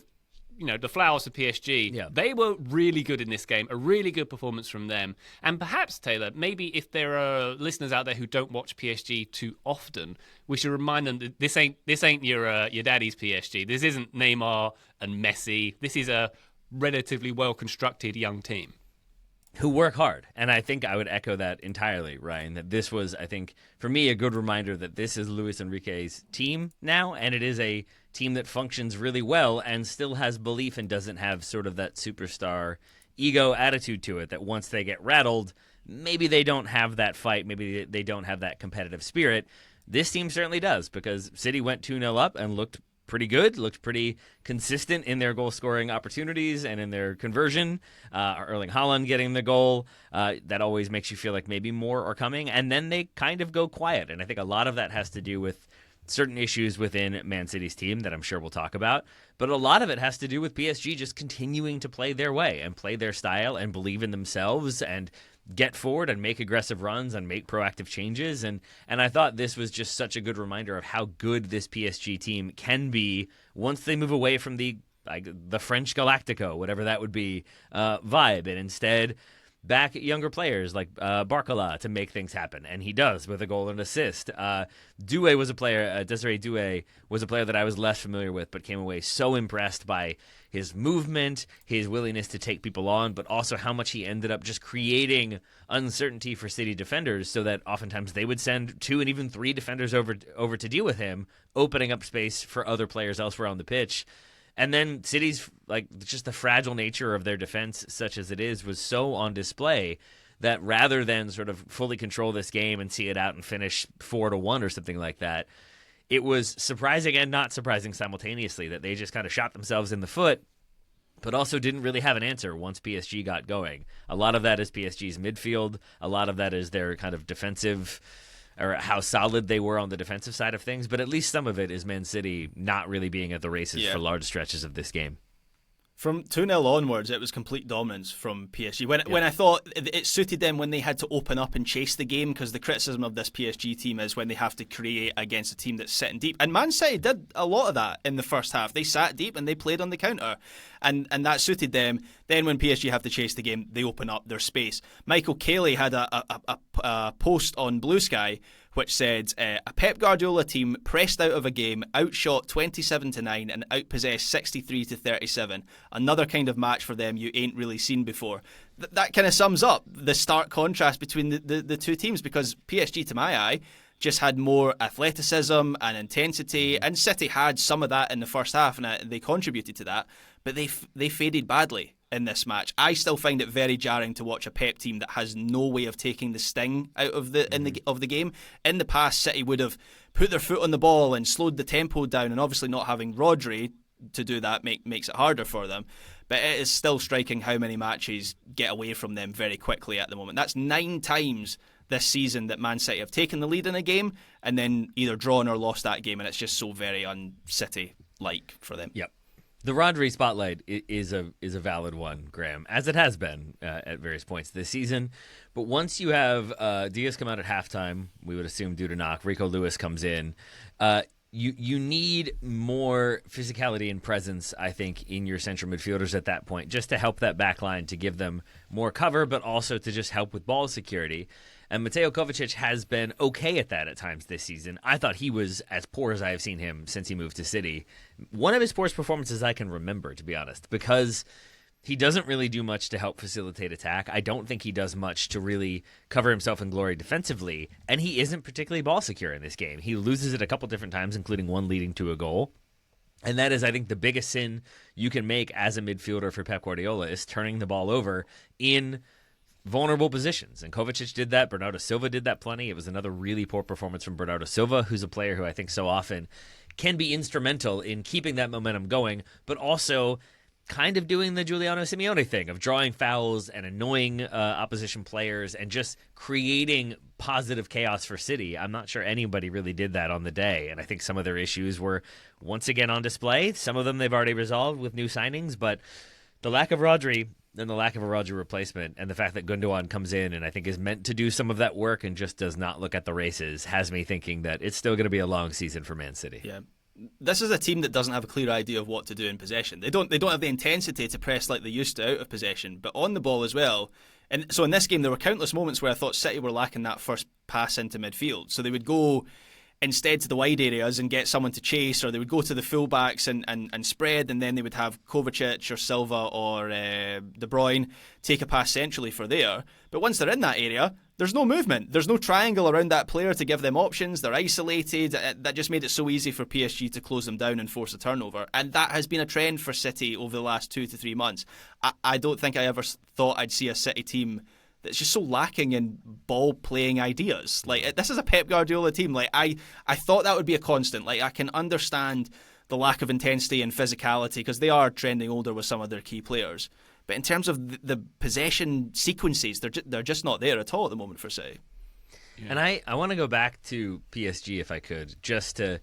the flowers of PSG. Yeah. They were really good in this game, a really good performance from them. And perhaps, Taylor, maybe if there are listeners out there who don't watch PSG too often, we should remind them that this ain't your daddy's PSG. This isn't Neymar and Messi. This is a relatively well-constructed young team. Who work hard. And I think I would echo that entirely, Ryan, that this was, I think, for me, a good reminder that this is Luis Enrique's team now, and it is a team that functions really well and still has belief and doesn't have sort of that superstar ego attitude to it, that once they get rattled, maybe they don't have that fight, maybe they don't have that competitive spirit. This team certainly does, because City went 2-0 up and looked pretty good, looked pretty consistent in their goal-scoring opportunities and in their conversion. Erling Haaland getting the goal, that always makes you feel like maybe more are coming. And then they kind of go quiet. And I think a lot of that has to do with certain issues within Man City's team that I'm sure we'll talk about. But a lot of it has to do with PSG just continuing to play their way and play their style and believe in themselves and get forward and make aggressive runs and make proactive changes. And I thought this was just such a good reminder of how good this PSG team can be once they move away from the French Galactico, whatever that would be, vibe, and instead back younger players like Barcola to make things happen, and he does with a goal and assist. Doué was a player, Desiree Doué was a player that I was less familiar with, but came away so impressed by his movement, his willingness to take people on, but also how much he ended up just creating uncertainty for City defenders, so that oftentimes they would send 2 and even 3 defenders over to deal with him, opening up space for other players elsewhere on the pitch. And then City's, just the fragile nature of their defense, such as it is, was so on display that rather than sort of fully control this game and see it out and finish 4-1 or something like that, it was surprising and not surprising simultaneously that they just kind of shot themselves in the foot, but also didn't really have an answer once PSG got going. A lot of that is PSG's midfield. A lot of that is their kind of defensive, or how solid they were on the defensive side of things, but at least some of it is Man City not really being at the races for large stretches of this game. From 2-0 onwards, it was complete dominance from PSG. When I thought it suited them when they had to open up and chase the game, because the criticism of this PSG team is when they have to create against a team that's sitting deep. And Man City did a lot of that in the first half. They sat deep and they played on the counter, and that suited them. Then when PSG have to chase the game, they open up their space. Michael Cayley had a post on Blue Sky which said, a Pep Guardiola team pressed out of a game, outshot 27-9 and outpossessed 63-37. Another kind of match for them you ain't really seen before. That kind of sums up the stark contrast between the two teams, because PSG, to my eye, just had more athleticism and intensity, and City had some of that in the first half, and they contributed to that, but they faded badly in this match. I still find it very jarring to watch a Pep team that has no way of taking the sting out of the game. In the past, City would have put their foot on the ball and slowed the tempo down, and obviously not having Rodri to do that makes it harder for them. But it is still striking how many matches get away from them very quickly at the moment. That's 9 times this season that Man City have taken the lead in a game and then either drawn or lost that game, and it's just so very un-City-like for them. Yep. The Rodri spotlight is a valid one, Graham, as it has been at various points this season. But once you have Diaz come out at halftime, we would assume due to knock, Rico Lewis comes in, you need more physicality and presence, I think, in your central midfielders at that point, just to help that back line, to give them more cover, but also to just help with ball security. And Mateo Kovacic has been okay at that at times this season. I thought he was as poor as I have seen him since he moved to City. One of his poorest performances I can remember, to be honest, because he doesn't really do much to help facilitate attack. I don't think he does much to really cover himself in glory defensively, and he isn't particularly ball secure in this game. He loses it a couple different times, including one leading to a goal. And that is, I think, the biggest sin you can make as a midfielder for Pep Guardiola, is turning the ball over in vulnerable positions. And Kovacic did that. Bernardo Silva did that plenty. It was another really poor performance from Bernardo Silva, who's a player who I think so often can be instrumental in keeping that momentum going, but also kind of doing the Giuliano Simeone thing of drawing fouls and annoying opposition players and just creating positive chaos for City. I'm not sure anybody really did that on the day, and I think some of their issues were once again on display. Some of them they've already resolved with new signings, but the lack of Rodri and the lack of a Rodri replacement and the fact that Gundogan comes in and I think is meant to do some of that work and just does not look at the races has me thinking that it's still going to be a long season for Man City. Yeah. This is a team that doesn't have a clear idea of what to do in possession. They don't have the intensity to press like they used to out of possession, but on the ball as well. And so in this game, there were countless moments where I thought City were lacking that first pass into midfield. So they would go instead to the wide areas and get someone to chase, or they would go to the fullbacks and spread, and then they would have Kovacic or Silva or De Bruyne take a pass centrally for there. But once they're in that area, there's no movement. There's no triangle around that player to give them options. They're isolated. That just made it so easy for PSG to close them down and force a turnover. And that has been a trend for City over the last 2 to 3 months. I don't think I ever thought I'd see a City team that's just so lacking in ball-playing ideas. Like, this is a Pep Guardiola team. Like, I thought that would be a constant. Like, I can understand the lack of intensity and physicality because they are trending older with some of their key players. But in terms of the possession sequences, they're just not there at all at the moment for City. Yeah. And I want to go back to PSG, if I could, just to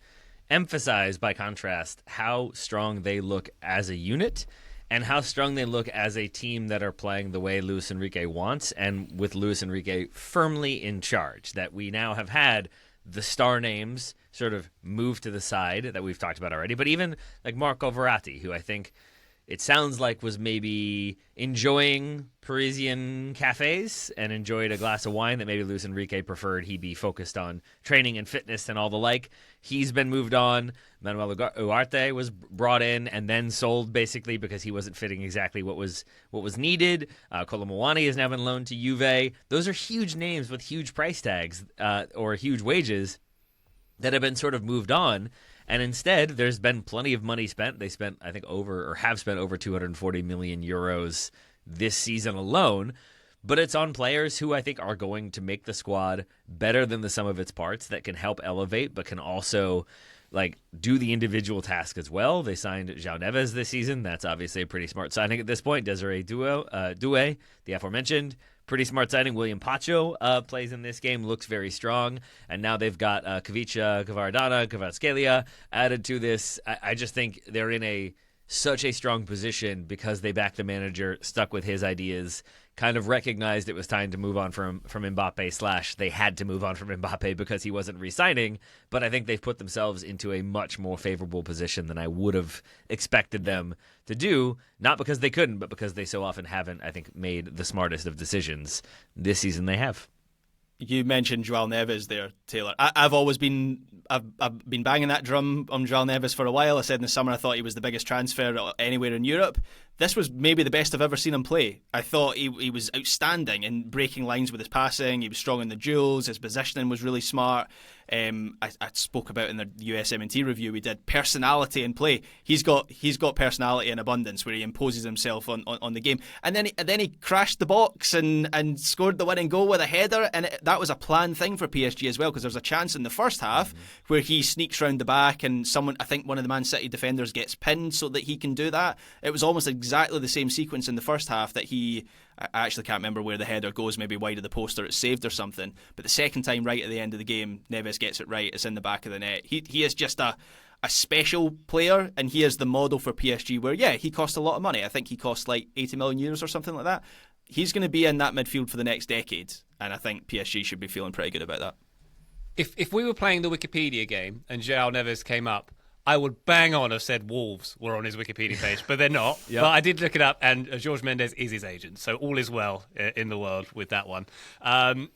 emphasize, by contrast, how strong they look as a unit and how strong they look as a team that are playing the way Luis Enrique wants, and with Luis Enrique firmly in charge. That we now have had the star names sort of move to the side that we've talked about already, but even like Marco Verratti, who I think it sounds like was maybe enjoying Parisian cafes and enjoyed a glass of wine that maybe Luis Enrique preferred he be focused on training and fitness and all the like. He's been moved on. Manuel Ugarte was brought in and then sold basically because he wasn't fitting exactly what was needed. Kolo Muani has now been loaned to Juve. Those are huge names with huge price tags or huge wages that have been sort of moved on. And instead, there's been plenty of money spent. They spent, I think, have spent over 240 million euros this season alone. But it's on players who I think are going to make the squad better than the sum of its parts, that can help elevate, but can also do the individual task as well. They signed João Neves this season. That's obviously a pretty smart signing at this point. Desiree Doué, the aforementioned, pretty smart signing. William Pacho plays in this game, looks very strong. And now they've got Kavica, Kvaratskhelia added to this. I just think they're in such a strong position because they backed the manager, stuck with his ideas, kind of recognized it was time to move on from Mbappe / they had to move on from Mbappe because he wasn't re-signing. But I think they've put themselves into a much more favorable position than I would have expected them to do, not because they couldn't, but because they so often haven't, I think, made the smartest of decisions. This season they have. You mentioned João Neves there, Taylor. I've been banging that drum on João Neves for a while. I said in the summer I thought he was the biggest transfer anywhere in Europe. this was maybe the best I've ever seen him play. I thought he was outstanding in breaking lines with his passing. He was strong in the duels. His positioning was really smart. I spoke about in the USMNT review we did personality in play. He's got personality in abundance where he imposes himself on the game. And then he crashed the box and scored the winning goal with a header. And that was a planned thing for PSG as well, because there's a chance in the first half where he sneaks round the back and I think one of the Man City defenders gets pinned so that he can do that. It was almost exactly the same sequence in the first half that I actually can't remember where the header goes, maybe wide of the post or it's saved or something. But the second time, right at the end of the game, Neves gets it right. It's in the back of the net. He is just a special player, and he is the model for PSG where, he cost a lot of money. I think he cost like 80 million euros or something like that. He's going to be in that midfield for the next decade, and I think PSG should be feeling pretty good about that. If we were playing the Wikipedia game and João Neves came up, I would bang on have said Wolves were on his Wikipedia page, but they're not. Yep. But I did look it up, and Jorge Mendes is his agent, so all is well in the world with that one.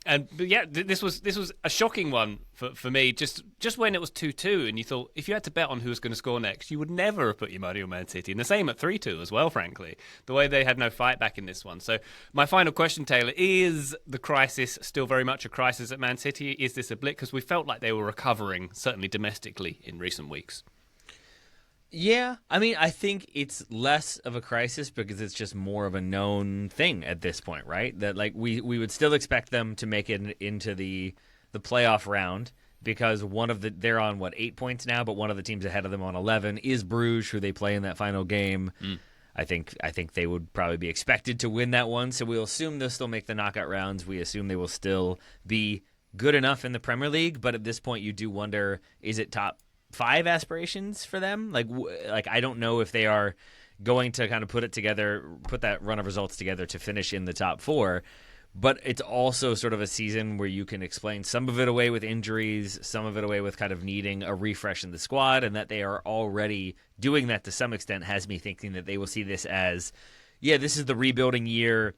This was a shocking one for me. Just when it was 2-2, and you thought if you had to bet on who was going to score next, you would never have put your money on Man City. And the same at 3-2 as well, frankly. The way they had no fight back in this one. So my final question, Taylor, is the crisis still very much a crisis at Man City? Is this a blip? Because we felt like they were recovering, certainly domestically, in recent weeks. Yeah, I mean, I think it's less of a crisis because it's just more of a known thing at this point, right? That like we would still expect them to make it into the playoff round because they're on 8 points now, but one of the teams ahead of them on 11 is Bruges, who they play in that final game. I think they would probably be expected to win that one, so we'll assume they'll still make the knockout rounds. We assume they will still be good enough in the Premier League, but at this point you do wonder, is it top 5 aspirations for them? Like I don't know if they are going to kind of put that run of results together to finish in the top 4. But it's also sort of a season where you can explain some of it away with injuries, some of it away with kind of needing a refresh in the squad, and that they are already doing that to some extent has me thinking that they will see this as, this is the rebuilding year.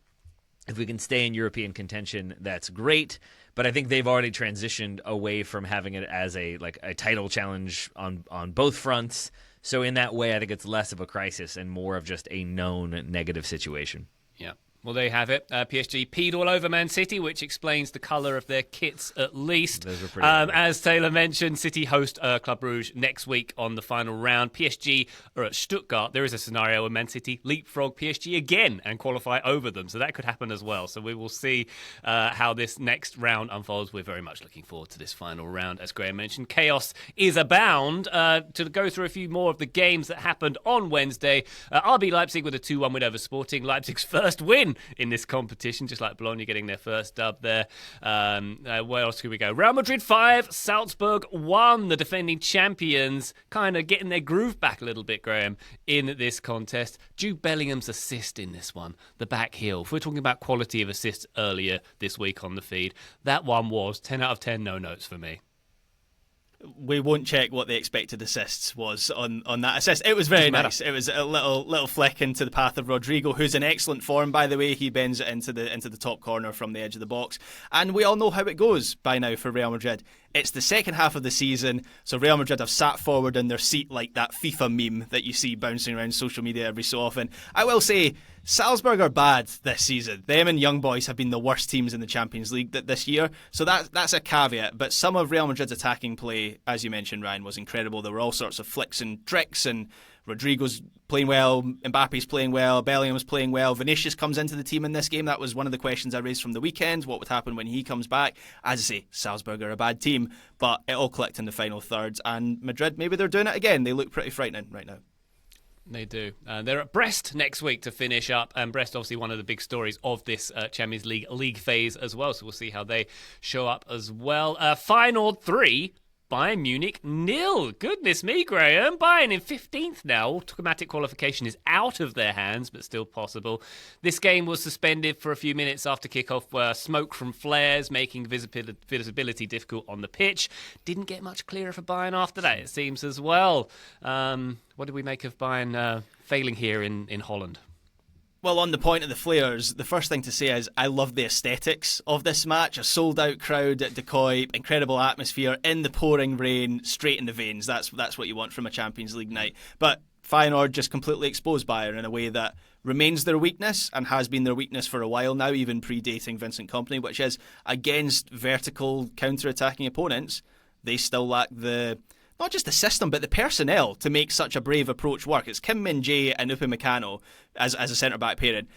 If we can stay in European contention, that's great. But I think they've already transitioned away from having it as a title challenge on both fronts. So in that way, I think it's less of a crisis and more of just a known negative situation. Yeah. Well, there you have it. PSG peed all over Man City, which explains the colour of their kits at least. Those were pretty as Taylor mentioned, City host Club Brugge next week on the final round. PSG are at Stuttgart. There is a scenario where Man City leapfrog PSG again and qualify over them. So that could happen as well. So we will see how this next round unfolds. We're very much looking forward to this final round. As Graham mentioned, chaos is abound. To go through a few more of the games that happened on Wednesday, RB Leipzig with a 2-1 win over Sporting. Leipzig's first win in this competition, just like Bologna getting their first dub there. Where else could we go? Real Madrid 5, Salzburg 1. The defending champions kind of getting their groove back a little bit, Graham, in this contest. Jude Bellingham's assist in this one, the back heel. If we're talking about quality of assists earlier this week on the feed, that one was 10 out of 10 no notes for me. We won't check what the expected assists was on that assist. It was very nice. It was a little flick into the path of Rodrigo, who's in excellent form, by the way. He bends it into the top corner from the edge of the box. And we all know how it goes by now for Real Madrid. It's the second half of the season, so Real Madrid have sat forward in their seat like that FIFA meme that you see bouncing around social media every so often. I will say, Salzburg are bad this season. Them and Young Boys have been the worst teams in the Champions League this year, so that's a caveat. But some of Real Madrid's attacking play, as you mentioned, Ryan, was incredible. There were all sorts of flicks and tricks, and Rodrigo's playing well, Mbappe's playing well, Bellingham's playing well. Vinicius comes into the team in this game. That was one of the questions I raised from the weekend. What would happen when he comes back? As I say, Salzburg are a bad team, but it all clicked in the final thirds. And Madrid, maybe they're doing it again. They look pretty frightening right now. They do. They're at Brest next week to finish up, and Brest obviously one of the big stories of this Champions League phase as well, so we'll see how they show up as well. Final 3, Bayern Munich 0. Goodness me, Graham. Bayern in 15th now. Automatic qualification is out of their hands, but still possible. This game was suspended for a few minutes after kickoff, where smoke from flares making visibility difficult on the pitch. Didn't get much clearer for Bayern after that, it seems, as well. What did we make of Bayern failing here in Holland? Well, on the point of the flares, the first thing to say is I love the aesthetics of this match. A sold-out crowd at De Kuip, incredible atmosphere, in the pouring rain, straight in the veins. That's what you want from a Champions League night. But Feyenoord just completely exposed Bayern in a way that remains their weakness and has been their weakness for a while now, even predating Vincent Kompany, which is against vertical counter-attacking opponents, they still lack not just the system, but the personnel to make such a brave approach work. It's Kim Min-jae and Upamecano as a centre-back pairing.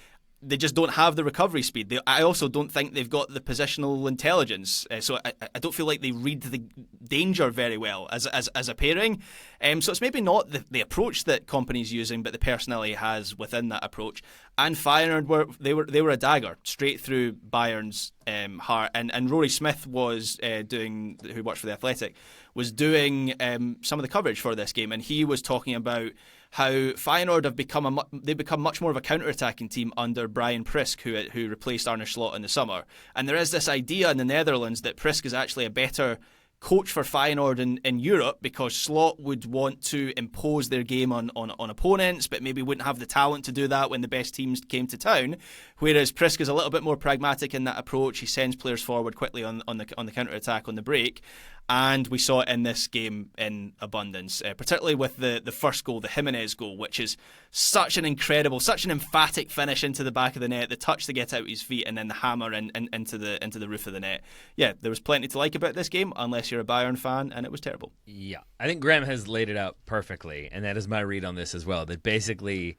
They just don't have the recovery speed. I also don't think they've got the positional intelligence. So I don't feel like they read the danger very well as a pairing. So it's maybe not the approach that Kompany's using, but the personnel he has within that approach. And Feyenoord were a dagger straight through Bayern's heart. And Rory Smith was who works for the Athletic, was doing some of the coverage for this game, and he was talking about how Feyenoord have become much more of a counter-attacking team under Brian Prisk, who replaced Arne Slot in the summer. And there is this idea in the Netherlands that Prisk is actually a better coach for Feyenoord in Europe, because Slot would want to impose their game on opponents, but maybe wouldn't have the talent to do that when the best teams came to town. Whereas Prisk is a little bit more pragmatic in that approach. He sends players forward quickly on the counter-attack on the break. And we saw it in this game in abundance, particularly with the first goal, the Jimenez goal, which is such an emphatic finish into the back of the net, the touch to get out his feet, and then the hammer into the roof of the net. Yeah, there was plenty to like about this game, unless you're a Bayern fan, and it was terrible. Yeah, I think Graham has laid it out perfectly, and that is my read on this as well, that basically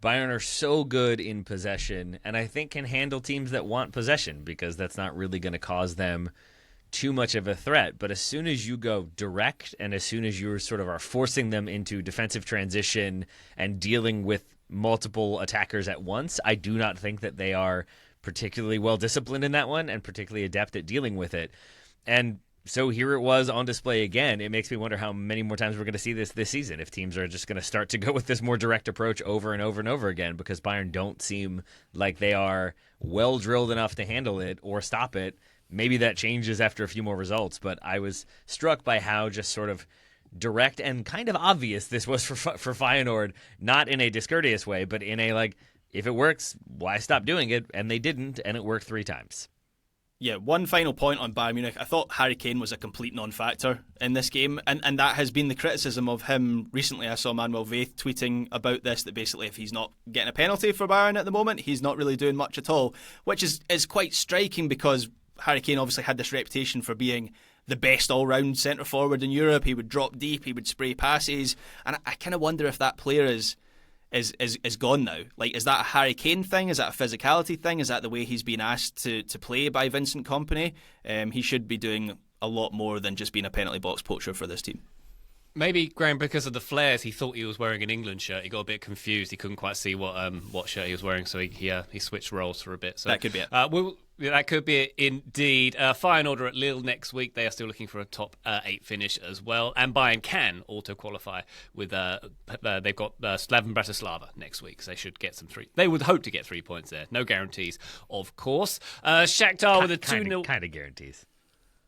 Bayern are so good in possession, and I think can handle teams that want possession, because that's not really going to cause them too much of a threat. But as soon as you go direct, and as soon as you sort of are forcing them into defensive transition and dealing with multiple attackers at once, I do not think that they are particularly well disciplined in that one and particularly adept at dealing with it. And so here it was on display again. It makes me wonder how many more times we're going to see this season, if teams are just going to start to go with this more direct approach over and over and over again, because Bayern don't seem like they are well drilled enough to handle it or stop it. Maybe that changes after a few more results, but I was struck by how just sort of direct and kind of obvious this was for Feyenoord, not in a discourteous way, but in a, like, if it works, why stop doing it? And they didn't, and it worked 3 times. Yeah, one final point on Bayern Munich. I thought Harry Kane was a complete non-factor in this game, and that has been the criticism of him recently. I saw Manuel Vaith tweeting about this, that basically if he's not getting a penalty for Bayern at the moment, he's not really doing much at all, which is quite striking, because Harry Kane obviously had this reputation for being the best all-round centre-forward in Europe. He would drop deep, he would spray passes, and I kind of wonder if that player is gone now. Like, is that a Harry Kane thing? Is that a physicality thing? Is that the way he's been asked to play by Vincent Kompany? He should be doing a lot more than just being a penalty box poacher for this team. Maybe, Graham, because of the flares, he thought he was wearing an England shirt. He got a bit confused. He couldn't quite see what shirt he was wearing, so he switched roles for a bit. So that could be it. That could be it indeed. Feyenoord are at Lille next week. They are still looking for a top 8 finish as well. And Bayern can auto-qualify with they've got Slaven Bratislava next week, so they should get some 3. They would hope to get 3 points there. No guarantees, of course. Shakhtar with a 2-0. Kind of guarantees.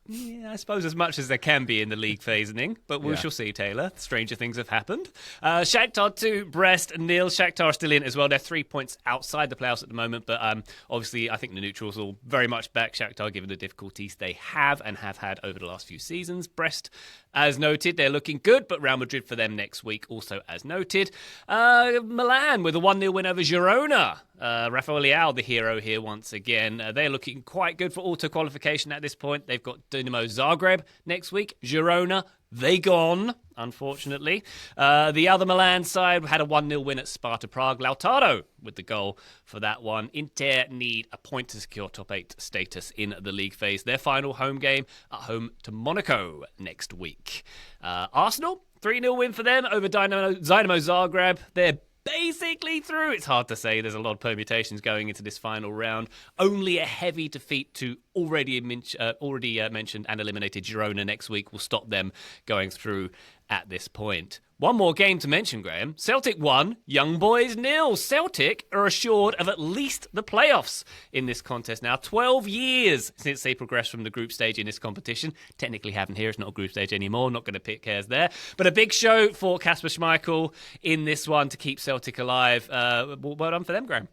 Yeah, I suppose as much as there can be in the league phasing, but we shall see, Taylor. Stranger things have happened. Shakhtar 2, Brest 0. Shakhtar are still in as well. They're 3 points outside the playoffs at the moment, but obviously I think the neutrals will very much back Shakhtar given the difficulties they have and have had over the last few seasons. Brest, as noted, they're looking good, but Real Madrid for them next week also as noted. Milan with a 1-0 win over Girona. Rafael Leao, the hero here once again. They're looking quite good for auto-qualification at this point. They've got Dinamo Zagreb next week. Girona, they gone, unfortunately. The other Milan side had a 1-0 win at Sparta Prague. Lautaro with the goal for that one. Inter need a point to secure top 8 status in the league phase. Their final home game at home to Monaco next week. Arsenal, 3-0 win for them over Dynamo Zagreb. They're basically through. It's hard to say. There's a lot of permutations going into this final round. Only a heavy defeat to already mentioned and eliminated Girona next week will stop them going through at this point. One more game to mention, Graham. Celtic 1, Young Boys 0. Celtic are assured of at least the playoffs in this contest now. 12 years since they progressed from the group stage in this competition. Technically haven't here. It's not a group stage anymore. Not going to pick hairs there. But a big show for Kasper Schmeichel in this one to keep Celtic alive. Well done for them, Graham.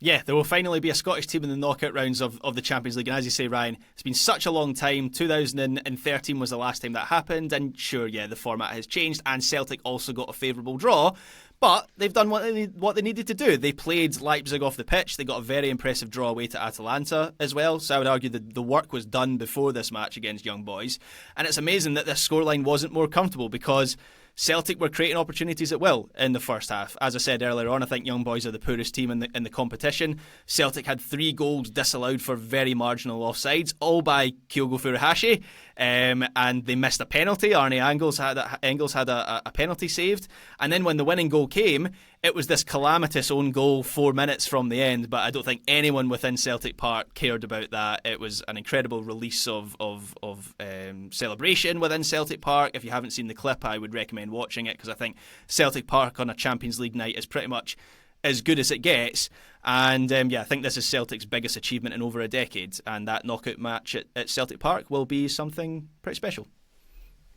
Yeah, there will finally be a Scottish team in the knockout rounds of the Champions League. And as you say, Ryan, it's been such a long time. 2013 was the last time that happened. And sure, yeah, the format has changed. And Celtic also got a favourable draw. But they've done what they needed to do. They played Leipzig off the pitch. They got a very impressive draw away to Atalanta as well. So I would argue that the work was done before this match against Young Boys. And it's amazing that this scoreline wasn't more comfortable because Celtic were creating opportunities at will in the first half. As I said earlier on, I think Young Boys are the poorest team in the competition. Celtic had 3 goals disallowed for very marginal offsides, all by Kyogo Furuhashi, and they missed a penalty. Arne Engels had a penalty saved, and then when the winning goal came, it was this calamitous own goal 4 minutes from the end, but I don't think anyone within Celtic Park cared about that. It was an incredible release of celebration within Celtic Park. If you haven't seen the clip, I would recommend watching it because I think Celtic Park on a Champions League night is pretty much as good as it gets. And I think this is Celtic's biggest achievement in over a decade, and that knockout match at Celtic Park will be something pretty special.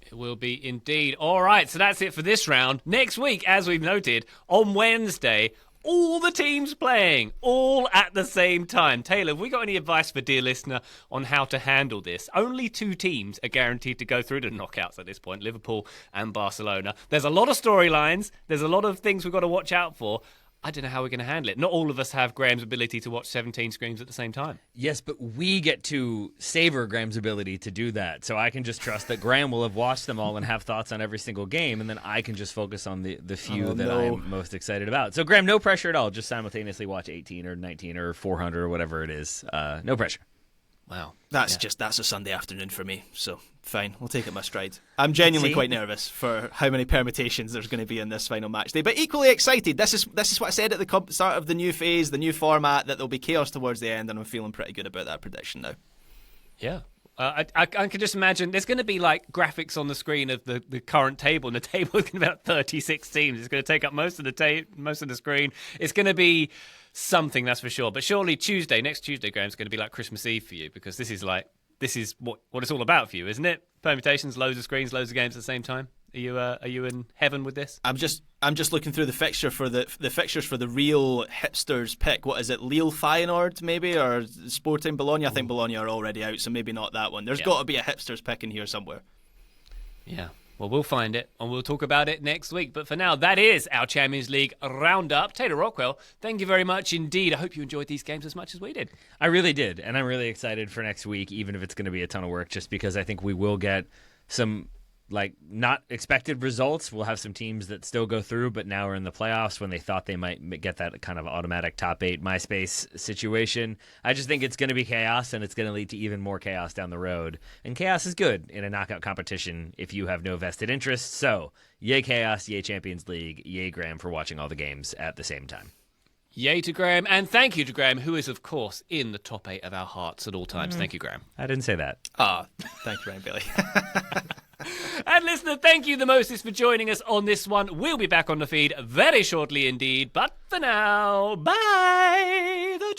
It will be indeed. All right, so that's it for this round. Next week, as we've noted, on Wednesday, all the teams playing, all at the same time. Taylor, have we got any advice for dear listener on how to handle this? Only 2 teams are guaranteed to go through to knockouts at this point, Liverpool and Barcelona. There's a lot of storylines. There's a lot of things we've got to watch out for. I don't know how we're going to handle it. Not all of us have Graham's ability to watch 17 screens at the same time. Yes, but we get to savor Graham's ability to do that. So I can just trust that Graham will have watched them all and have thoughts on every single game, and then I can just focus on the few I'm most excited about. So Graham, no pressure at all. Just simultaneously watch 18 or 19 or 400 or whatever it is. No pressure. Wow. That's a Sunday afternoon for me, so fine, we'll take it my stride. I'm genuinely quite nervous for how many permutations there's going to be in this final match day, but equally excited. This is what I said at the start of the new phase, the new format, that there'll be chaos towards the end, and I'm feeling pretty good about that prediction now. Yeah. I can just imagine there's going to be like graphics on the screen of the current table, and the table is going to be about 36 teams. It's going to take up most of the screen. It's going to be something, that's for sure. But surely next Tuesday, Graham, is going to be like Christmas Eve for you, because this is what it's all about for you, isn't it? Permutations, loads of screens, loads of games at the same time. Are you in heaven with this? I'm just looking through the fixture for the fixtures for the real hipsters pick. What is it? Lille Feyenoord maybe, or Sporting Bologna? I think Bologna are already out, so maybe not that one. There's got to be a hipsters pick in here somewhere. Yeah. Well, we'll find it, and we'll talk about it next week. But for now, that is our Champions League roundup. Taylor Rockwell, thank you very much indeed. I hope you enjoyed these games as much as we did. I really did, and I'm really excited for next week, even if it's going to be a ton of work, just because I think we will get some not expected results. We'll have some teams that still go through, but now are in the playoffs when they thought they might get that kind of automatic top 8 MySpace situation. I just think it's going to be chaos, and it's going to lead to even more chaos down the road. And chaos is good in a knockout competition if you have no vested interest. So, yay chaos, yay Champions League, yay Graham for watching all the games at the same time. Yay to Graham, and thank you to Graham, who is, of course, in the top 8 of our hearts at all times. Thank you, Graham. I didn't say that. Thank you, Ryan Bailey. And listener, thank you the mostest for joining us on this one. We'll be back on the feed very shortly indeed. But for now, bye, the